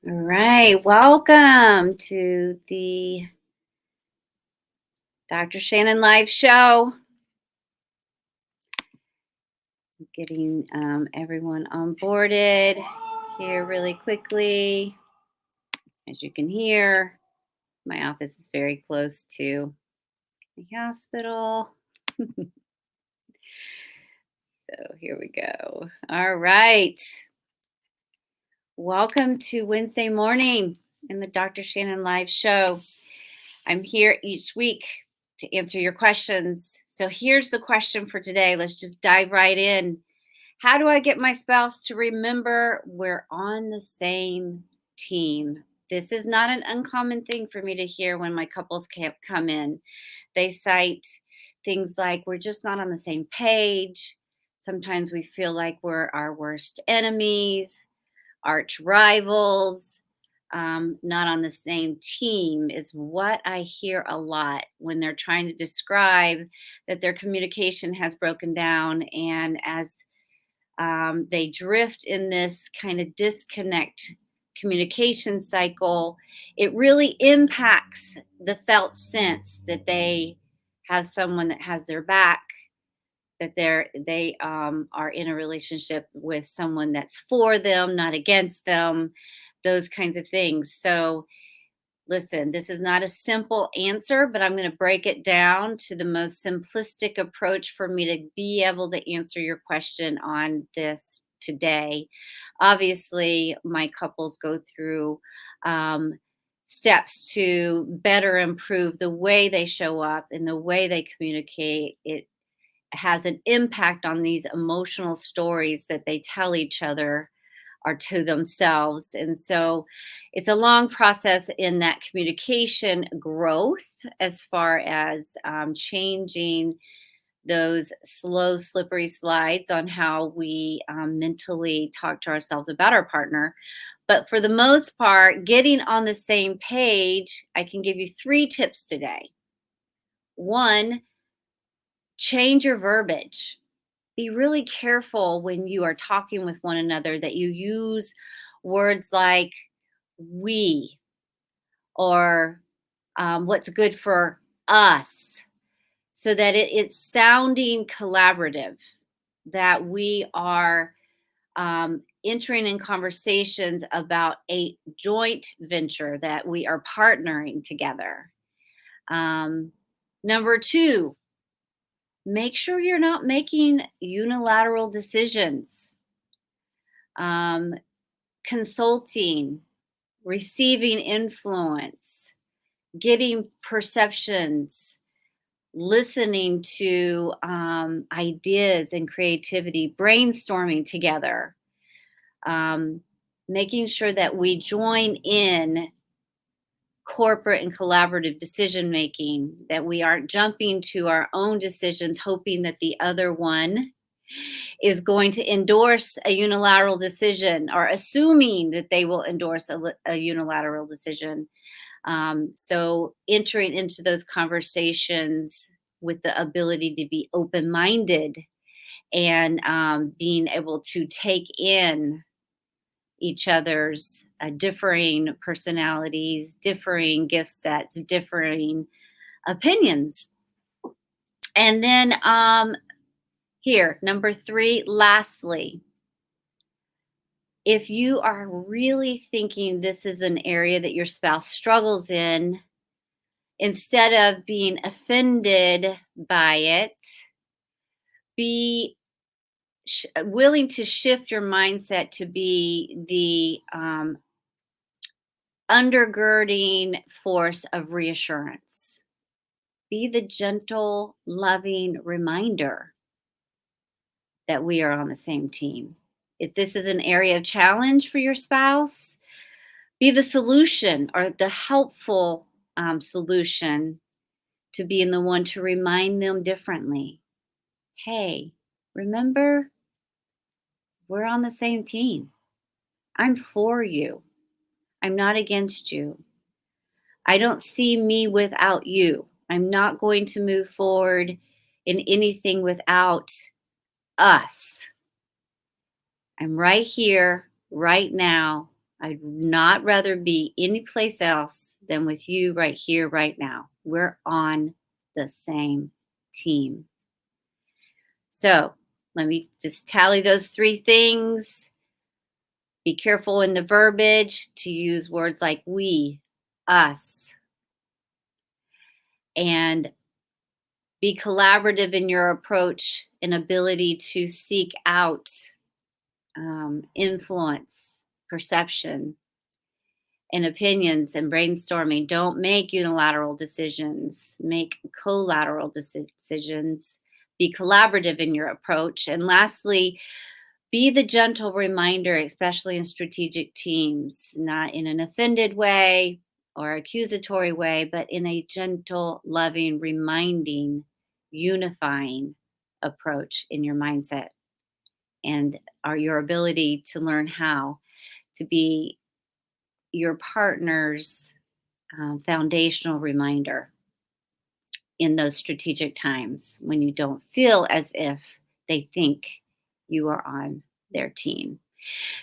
All right, welcome to the Dr. Shannon live show. Getting everyone onboarded here really quickly. As you can hear, my office is very close to the hospital. So here we go. All right. Welcome to Wednesday morning in the Dr. Shannon live show. I'm here each week to answer your questions. So here's the question for today. Let's just dive right in. How do I get my spouse to remember we're on the same team? This is not an uncommon thing for me to hear when my couples camp come in. They cite things like we're just not on the same page. Sometimes we feel like we're our worst enemies, arch rivals, not on the same team is what I hear a lot when they're trying to describe that their communication has broken down. And as they drift in this kind of disconnect communication cycle, it really impacts the felt sense that they have someone that has their back, that they are in a relationship with someone that's for them, not against them, those kinds of things. So listen, this is not a simple answer, but I'm going to break it down to the most simplistic approach for me to be able to answer your question on this today. Obviously, my couples go through um, steps to better improve the way they show up and the way they communicate. It has an impact on these emotional stories that they tell each other or to themselves. And so it's a long process in that communication growth as far as changing those slow, slippery slides on how we mentally talk to ourselves about our partner. But for the most part, getting on the same page, I can give you 3 tips today. One, change your verbiage. Be really careful when you are talking with one another that you use words like we or what's good for us so that it's sounding collaborative, that we are entering in conversations about a joint venture, that we are partnering together. Um, Number 2, make sure you're not making unilateral decisions. Um, Consulting, receiving influence, getting perceptions, listening to ideas and creativity, brainstorming together, um, making sure that we join in corporate and collaborative decision making, that we aren't jumping to our own decisions, hoping that the other one is going to endorse a unilateral decision or assuming that they will endorse a unilateral decision. So entering into those conversations with the ability to be open minded and being able to take in each other's differing personalities, differing gift sets, differing opinions. And then here, number 3, lastly, if you are really thinking this is an area that your spouse struggles in, instead of being offended by it, be willing to shift your mindset to be the undergirding force of reassurance. Be the gentle, loving reminder that we are on the same team. If this is an area of challenge for your spouse, be the solution or the helpful solution to being the one to remind them differently. Hey, remember, we're on the same team. I'm for you. I'm not against you. I don't see me without you. I'm not going to move forward in anything without us. I'm right here, right now, I'd not rather be anyplace else than with you right here, right now. We're on the same team. So let me just tally those three things. Be careful in the verbiage to use words like we, us, and be collaborative in your approach and ability to seek out influence, perception, and opinions and brainstorming. Don't make unilateral decisions, make collateral decisions. Be collaborative in your approach. And lastly, be the gentle reminder, especially in strategic teams, not in an offended way or accusatory way, but in a gentle, loving, reminding, unifying approach in your mindset and your ability to learn how to be your partner's foundational reminder in those strategic times when you don't feel as if they think you are on their team.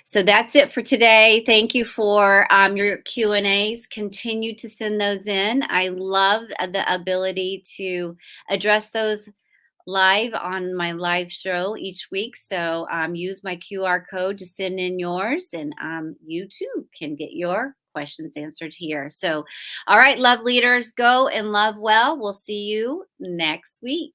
So that's it for today. Thank you for your Q&As. Continue to send those in. I love the ability to address those live on my live show each week. So use my QR code to send in yours, and you too can get your questions answered here. So, all right, love leaders, go and love well. We'll see you next week.